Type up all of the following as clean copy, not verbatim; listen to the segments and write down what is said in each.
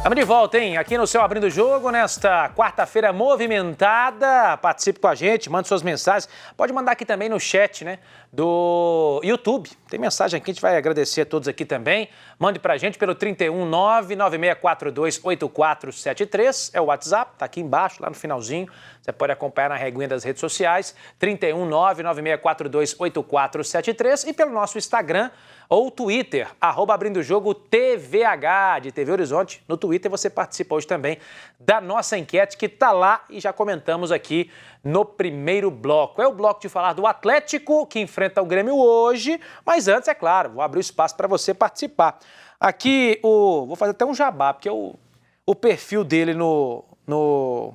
Estamos de volta, hein? Aqui no seu Abrindo o Jogo, nesta quarta-feira movimentada. Participe com a gente, mande suas mensagens. Pode mandar aqui também no chat, né, do YouTube. Tem mensagem aqui, a gente vai agradecer a todos aqui também. Mande pra gente pelo 31996428473. É o WhatsApp, tá aqui embaixo, lá no finalzinho. Você pode acompanhar na reguinha das redes sociais. 31996428473. E pelo nosso Instagram ou Twitter, @AbrindoJogoTVH, de TV Horizonte. No Twitter você participa hoje também da nossa enquete que está lá e já comentamos aqui no primeiro bloco. É o bloco de falar do Atlético, que enfrenta o Grêmio hoje, mas antes, é claro, vou abrir o espaço para você participar. Aqui, vou fazer até um jabá, porque o perfil dele no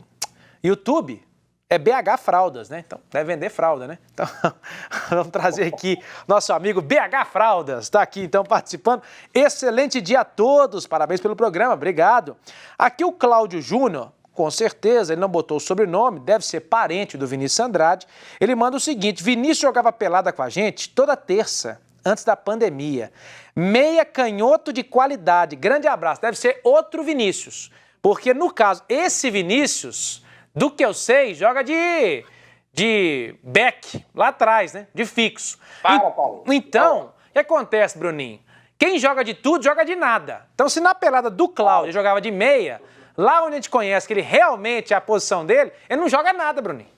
YouTube é BH Fraldas, né? Então, deve vender fralda, né? Então, vamos trazer aqui nosso amigo BH Fraldas. Está aqui, então, participando. Excelente dia a todos. Parabéns pelo programa. Obrigado. Aqui o Cláudio Júnior, com certeza, ele não botou o sobrenome, deve ser parente do Vinícius Andrade. Ele manda o seguinte: Vinícius jogava pelada com a gente toda terça, antes da pandemia. Meia canhoto de qualidade. Grande abraço. Deve ser outro Vinícius. Porque, no caso, esse Vinícius, do que eu sei, joga de back, lá atrás, né? De fixo. Paulo. Então, o que acontece, Bruninho? Quem joga de tudo, joga de nada. Então, se na pelada do Cláudio jogava de meia, lá onde a gente conhece que ele realmente é a posição dele, ele não joga nada, Bruninho.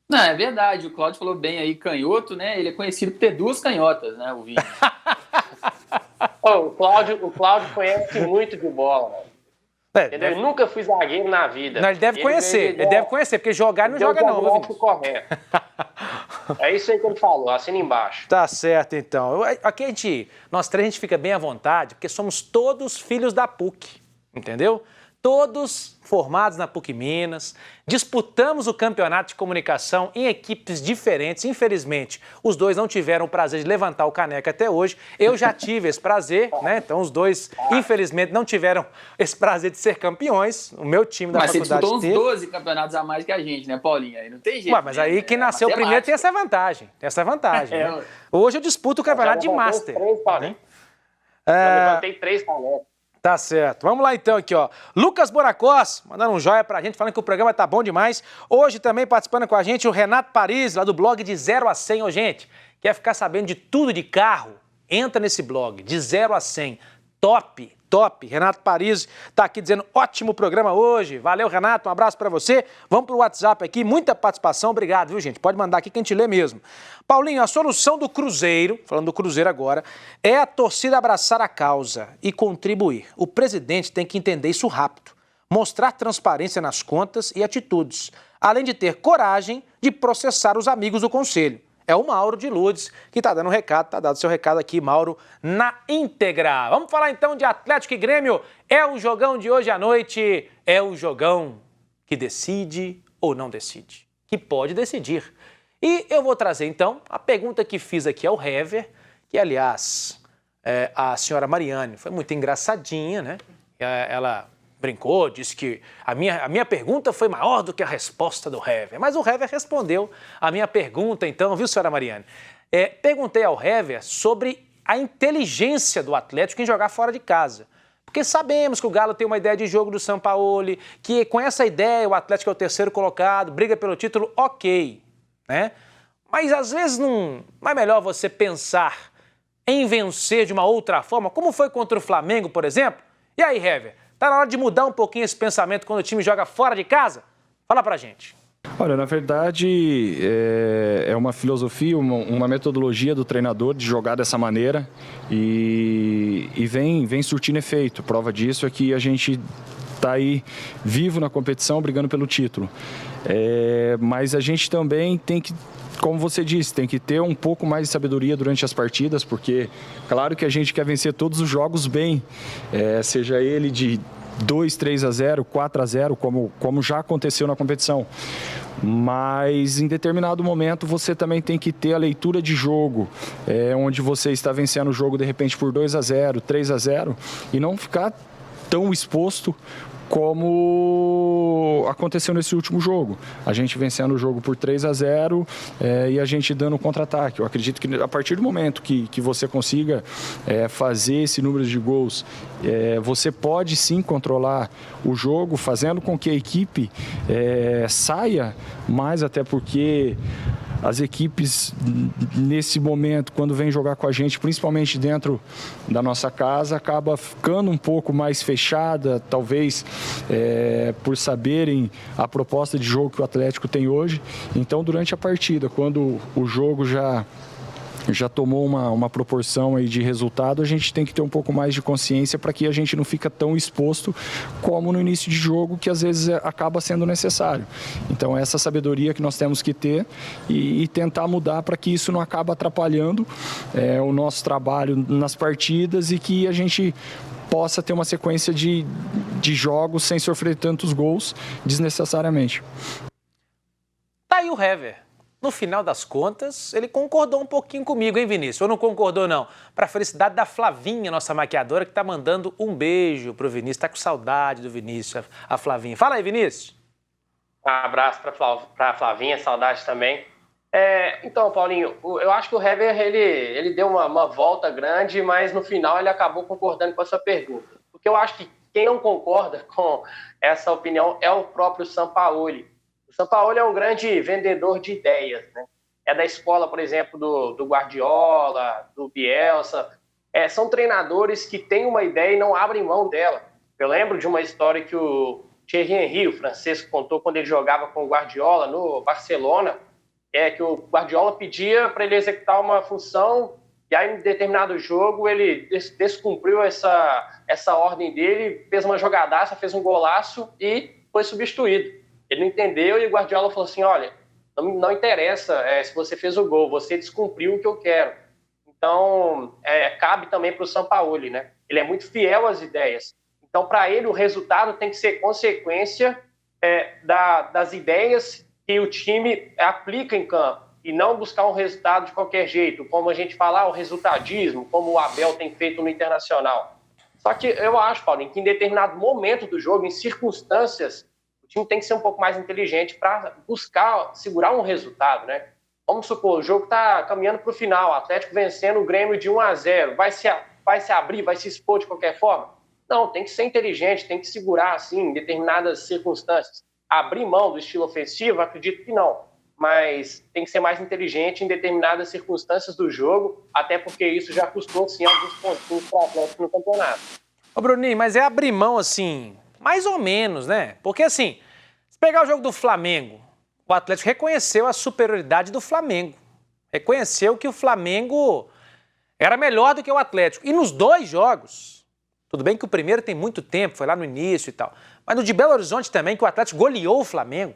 Não, é verdade. O Cláudio falou bem aí, canhoto, né? Ele é conhecido por ter duas canhotas, né, o Vini? O Cláudio conhece muito de bola, velho. Eu nunca fui zagueiro na vida. Não, ele deve conhecer, porque jogar ele não joga não. Correto. É isso aí que ele falou, assina embaixo. Tá certo, então. Aqui nós três a gente fica bem à vontade, porque somos todos filhos da PUC, entendeu? Todos formados na PUC Minas, disputamos o campeonato de comunicação em equipes diferentes. Infelizmente, os dois não tiveram o prazer de levantar o caneca até hoje. Eu já tive esse prazer, né? Então, os dois, infelizmente, não tiveram esse prazer de ser campeões. O meu time da faculdade teve. Mas você disputou uns 12 campeonatos a mais que a gente, né, Paulinho? Aí não tem jeito. Ué, mas aí quem nasceu primeiro tem essa vantagem. Né? Hoje eu disputo o campeonato de Master. Eu levantei 3 canecas. Tá certo. Vamos lá então aqui, ó. Lucas Boracós, mandando um joia pra gente, falando que o programa tá bom demais. Hoje também participando com a gente o Renato Paris, lá do blog de 0 a 100. Ô, gente, quer ficar sabendo de tudo de carro? Entra nesse blog, de 0 a 100. Top, top. Renato Paris tá aqui dizendo ótimo programa hoje. Valeu, Renato, um abraço pra você. Vamos pro WhatsApp aqui, muita participação. Obrigado, viu, gente? Pode mandar aqui que a gente lê mesmo. Paulinho, a solução do Cruzeiro, falando do Cruzeiro agora, é a torcida abraçar a causa e contribuir. O presidente tem que entender isso rápido, mostrar transparência nas contas e atitudes, além de ter coragem de processar os amigos do conselho. É o Mauro de Lourdes que tá dando um recado, tá dado seu recado aqui, Mauro, na íntegra. Vamos falar então de Atlético e Grêmio. É o jogão de hoje à noite, é o jogão que decide ou não decide, que pode decidir. E eu vou trazer, então, a pergunta que fiz aqui ao Hever, que, aliás, a senhora Mariane foi muito engraçadinha, né? Ela brincou, disse que a minha pergunta foi maior do que a resposta do Hever. Mas o Hever respondeu a minha pergunta, então, viu, senhora Mariane? Perguntei ao Hever sobre a inteligência do Atlético em jogar fora de casa. Porque sabemos que o Galo tem uma ideia de jogo do Sampaoli, que com essa ideia o Atlético é o terceiro colocado, briga pelo título, ok. Né? Mas às vezes não é melhor você pensar em vencer de uma outra forma, como foi contra o Flamengo, por exemplo? E aí, Hever, tá na hora de mudar um pouquinho esse pensamento quando o time joga fora de casa? Fala pra gente. Olha, na verdade, é uma filosofia, uma metodologia do treinador de jogar dessa maneira e vem surtindo efeito. Prova disso é que a gente está aí vivo na competição, brigando pelo título. Mas a gente também tem que, como você disse, tem que ter um pouco mais de sabedoria durante as partidas, porque claro que a gente quer vencer todos os jogos bem, seja ele de 2, 3-0, 4-0, como já aconteceu na competição. Mas em determinado momento você também tem que ter a leitura de jogo, onde você está vencendo o jogo de repente por 2-0, 3-0, e não ficar tão exposto como aconteceu nesse último jogo. A gente vencendo o jogo por 3-0 e a gente dando um contra-ataque. Eu acredito que a partir do momento que você consiga fazer esse número de gols, você pode sim controlar o jogo, fazendo com que a equipe saia mais, até porque as equipes, nesse momento, quando vem jogar com a gente, principalmente dentro da nossa casa, acaba ficando um pouco mais fechada, talvez por saberem a proposta de jogo que o Atlético tem hoje. Então, durante a partida, quando o jogo já tomou uma proporção aí de resultado, a gente tem que ter um pouco mais de consciência para que a gente não fica tão exposto como no início de jogo, que às vezes acaba sendo necessário. Então, essa sabedoria que nós temos que ter e tentar mudar para que isso não acabe atrapalhando o nosso trabalho nas partidas e que a gente possa ter uma sequência de jogos sem sofrer tantos gols desnecessariamente. Tá aí o Hever. No final das contas, ele concordou um pouquinho comigo, hein, Vinícius? Ou não concordou, não? Para a felicidade da Flavinha, nossa maquiadora, que tá mandando um beijo pro Vinícius. Tá com saudade do Vinícius, a Flavinha. Fala aí, Vinícius. Um abraço para a Flavinha, saudade também. Então, Paulinho, eu acho que o Hever, ele deu uma volta grande, mas no final ele acabou concordando com a sua pergunta. Porque eu acho que quem não concorda com essa opinião é o próprio Sampaoli. O Sampaoli é um grande vendedor de ideias, né? É da escola, por exemplo, do Guardiola, do Bielsa. São treinadores que têm uma ideia e não abrem mão dela. Eu lembro de uma história que o Thierry Henry, o francês, contou quando ele jogava com o Guardiola no Barcelona, que o Guardiola pedia para ele executar uma função e aí, em determinado jogo, ele descumpriu essa ordem dele, fez uma jogadaça, fez um golaço e foi substituído. Ele não entendeu e o Guardiola falou assim, olha, não interessa se você fez o gol, você descumpriu o que eu quero. Então, cabe também para o Sampaoli, né? Ele é muito fiel às ideias. Então, para ele, o resultado tem que ser consequência das ideias que o time aplica em campo e não buscar um resultado de qualquer jeito, como a gente fala, o resultadismo, como o Abel tem feito no Internacional. Só que eu acho, Paulinho, que em determinado momento do jogo, em circunstâncias, o time tem que ser um pouco mais inteligente para buscar segurar um resultado, né? Vamos supor, o jogo está caminhando para o final, o Atlético vencendo o Grêmio de 1-0, vai se abrir, vai se expor de qualquer forma? Não, tem que ser inteligente, tem que segurar, assim, em determinadas circunstâncias. Abrir mão do estilo ofensivo, acredito que não, mas tem que ser mais inteligente em determinadas circunstâncias do jogo, até porque isso já custou, sim, alguns pontos para o Atlético no campeonato. Ô, Bruninho, mas é abrir mão, assim, mais ou menos, né? Porque, assim, se pegar o jogo do Flamengo, o Atlético reconheceu a superioridade do Flamengo. Reconheceu que o Flamengo era melhor do que o Atlético. E nos dois jogos, tudo bem que o primeiro tem muito tempo, foi lá no início e tal, mas no de Belo Horizonte também, que o Atlético goleou o Flamengo,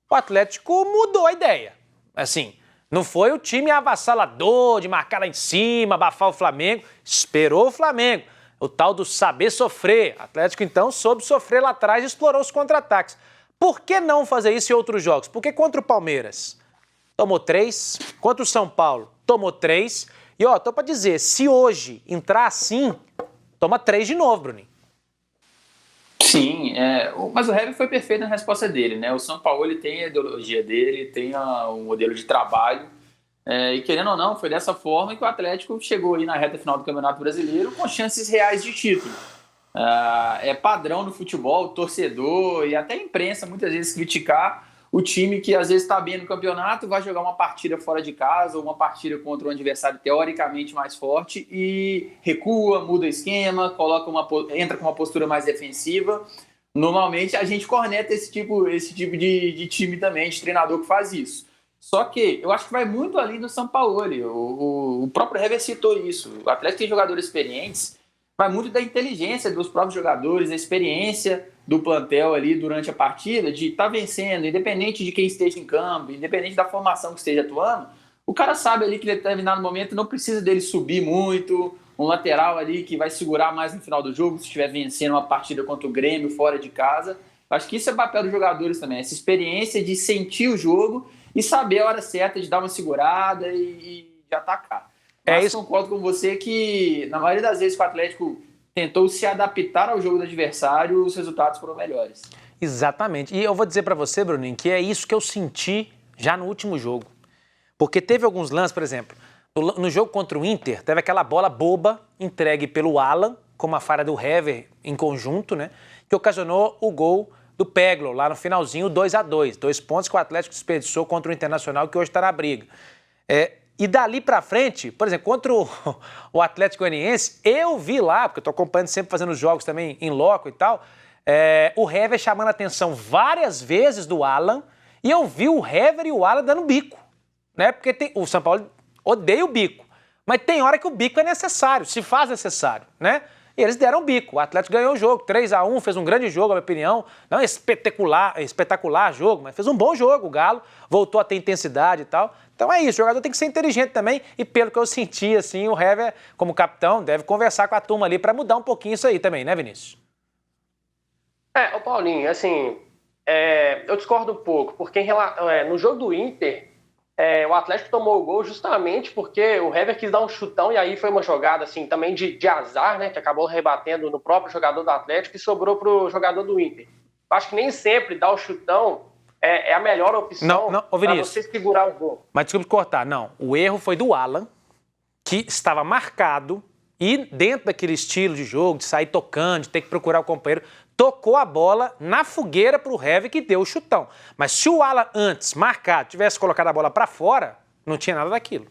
o Atlético mudou a ideia. Assim, não foi o time avassalador de marcar lá em cima, abafar o Flamengo, esperou o Flamengo. O tal do saber sofrer. O Atlético, então, soube sofrer lá atrás e explorou os contra-ataques. Por que não fazer isso em outros jogos? Porque contra o Palmeiras tomou 3, contra o São Paulo tomou 3. E, tô pra dizer, se hoje entrar assim, toma 3 de novo, Bruninho. Sim, mas o Hever foi perfeito na resposta dele, né? O São Paulo ele tem a ideologia dele, tem um modelo de trabalho, e querendo ou não, foi dessa forma que o Atlético chegou aí na reta final do Campeonato Brasileiro com chances reais de título. É padrão no futebol, o torcedor e até a imprensa muitas vezes criticar o time que às vezes está bem no campeonato, vai jogar uma partida fora de casa ou uma partida contra um adversário teoricamente mais forte e recua, muda o esquema, entra com uma postura mais defensiva. Normalmente a gente corneta esse tipo de time também, de treinador que faz isso. Só que eu acho que vai muito além do Sampaoli. O próprio Hever citou isso. O Atlético tem jogadores experientes, vai muito da inteligência dos próprios jogadores, da experiência do plantel ali durante a partida, de estar vencendo, independente de quem esteja em campo, independente da formação que esteja atuando, o cara sabe ali que em determinado momento não precisa dele subir muito, um lateral ali que vai segurar mais no final do jogo, se estiver vencendo uma partida contra o Grêmio fora de casa. Acho que isso é papel dos jogadores também, essa experiência de sentir o jogo e saber a hora certa de dar uma segurada e de atacar. Mas concordo com você que, na maioria das vezes que o Atlético tentou se adaptar ao jogo do adversário, os resultados foram melhores. Exatamente. E eu vou dizer para você, Bruninho, que é isso que eu senti já no último jogo. Porque teve alguns lances, por exemplo, no jogo contra o Inter, teve aquela bola boba entregue pelo Alan, com uma falha do Hever em conjunto, né? Que ocasionou o gol do Peglo, lá no finalzinho, 2-2. 2 pontos que o Atlético desperdiçou contra o Internacional, que hoje está na briga. E dali pra frente, por exemplo, contra o Atlético Goianiense, eu vi lá, porque eu tô acompanhando sempre fazendo os jogos também em loco e tal, o Hever chamando a atenção várias vezes do Alan, e eu vi o Hever e o Alan dando bico, né? Porque o São Paulo odeia o bico, mas tem hora que o bico é necessário, se faz necessário, né? E eles deram bico, o Atlético ganhou o jogo, 3-1, fez um grande jogo, na minha opinião, não espetacular jogo, mas fez um bom jogo, o Galo voltou a ter intensidade e tal. Então é isso, o jogador tem que ser inteligente também, e pelo que eu senti, assim, o Hever, como capitão, deve conversar com a turma ali para mudar um pouquinho isso aí também, né, Vinícius? Ô Paulinho, assim, eu discordo um pouco, porque no jogo do Inter, o Atlético tomou o gol justamente porque o Hever quis dar um chutão, e aí foi uma jogada, assim, também de azar, né, que acabou rebatendo no próprio jogador do Atlético e sobrou pro jogador do Inter. Eu acho que nem sempre dar o chutão é a melhor opção para você segurar o gol. Mas desculpa cortar, não. O erro foi do Alan, que estava marcado e dentro daquele estilo de jogo, de sair tocando, de ter que procurar o companheiro, tocou a bola na fogueira pro Hever que deu o chutão. Mas se o Alan antes, marcado, tivesse colocado a bola para fora, não tinha nada daquilo.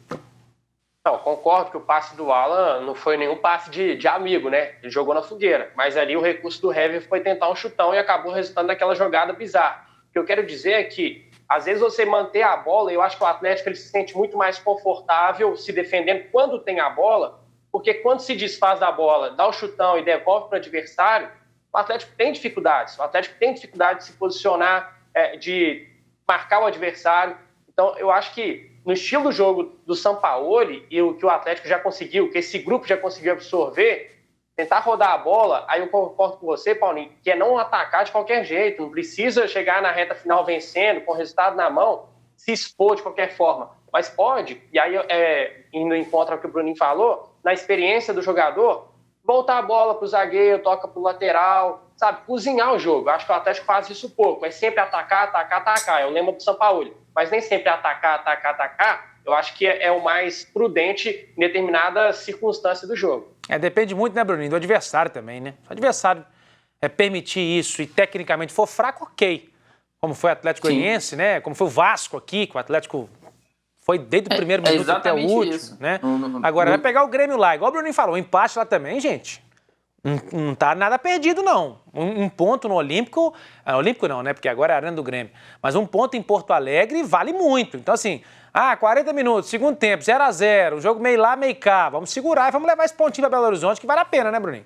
Não, concordo que o passe do Alan não foi nenhum passe de amigo, né? Ele jogou na fogueira. Mas ali o recurso do Hever foi tentar um chutão e acabou resultando naquela jogada bizarra. O que eu quero dizer é que, às vezes, você manter a bola, eu acho que o Atlético ele se sente muito mais confortável se defendendo quando tem a bola, porque quando se desfaz da bola, dá o chutão e devolve para o adversário, o Atlético tem dificuldades. O Atlético tem dificuldade de se posicionar, de marcar o adversário. Então, eu acho que no estilo do jogo do Sampaoli, e o que o Atlético já conseguiu, que esse grupo já conseguiu absorver, tentar rodar a bola, aí eu concordo com você, Paulinho, que é não atacar de qualquer jeito, não precisa chegar na reta final vencendo, com o resultado na mão, se expor de qualquer forma. Mas pode, e aí indo em contra ao que o Bruninho falou, na experiência do jogador, voltar a bola para o zagueiro, toca para o lateral, sabe, cozinhar o jogo. Acho que o Atlético faz isso pouco, é sempre atacar, é o lema do Sampaoli. Mas nem sempre atacar, eu acho que é o mais prudente em determinada circunstância do jogo. Depende muito, né, Bruninho, do adversário também, né? Se o adversário permitir isso e tecnicamente for fraco, ok. Como foi o Atlético Goianiense, né? Como foi o Vasco aqui, que o Atlético foi desde o primeiro minuto até o último, isso, né? Agora vai pegar o Grêmio lá, igual o Bruninho falou, um empate lá também, gente. Não tá nada perdido, não. Um ponto no Olímpico, Olímpico não, né? Porque agora é a Arena do Grêmio. Mas um ponto em Porto Alegre vale muito. Então, assim, 40 minutos, segundo tempo, 0-0, o jogo meio lá, meio cá. Vamos segurar e vamos levar esse pontinho para Belo Horizonte, que vale a pena, né, Bruninho?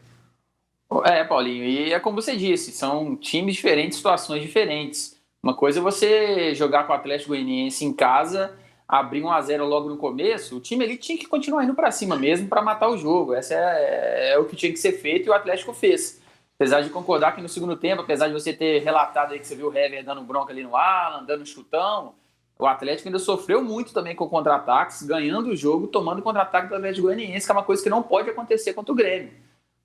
Paulinho, e é como você disse, são times diferentes, situações diferentes. Uma coisa é você jogar com o Atlético Goianiense em casa, abrir 1-0 logo no começo, o time ali tinha que continuar indo para cima mesmo para matar o jogo. Essa é o que tinha que ser feito e o Atlético fez. Apesar de concordar que no segundo tempo, apesar de você ter relatado aí que você viu o Hever dando bronca ali no Alan, dando chutão, o Atlético ainda sofreu muito também com contra-ataques, ganhando o jogo, tomando contra-ataque do Atlético Goianiense, que é uma coisa que não pode acontecer contra o Grêmio.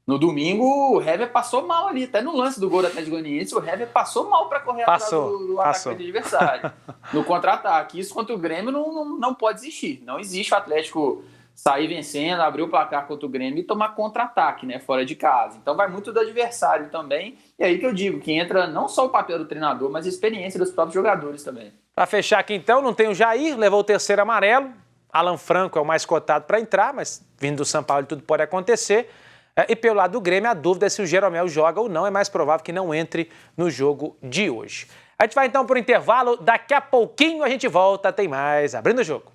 No domingo, o Hever passou mal ali, até no lance do gol do Atlético Goianiense, o Hever passou mal para correr atrás do atacante adversário, no contra-ataque. Isso contra o Grêmio não pode existir. Não existe o Atlético sair vencendo, abrir o placar contra o Grêmio e tomar contra-ataque, né, fora de casa. Então vai muito do adversário também. E aí que eu digo, que entra não só o papel do treinador, mas a experiência dos próprios jogadores também. Para fechar aqui então, não tem o Jair, levou o terceiro amarelo. Alan Franco é o mais cotado para entrar, mas vindo do São Paulo tudo pode acontecer. E pelo lado do Grêmio, a dúvida é se o Jeromel joga ou não. É mais provável que não entre no jogo de hoje. A gente vai então para o intervalo. Daqui a pouquinho a gente volta. Tem mais Abrindo o Jogo.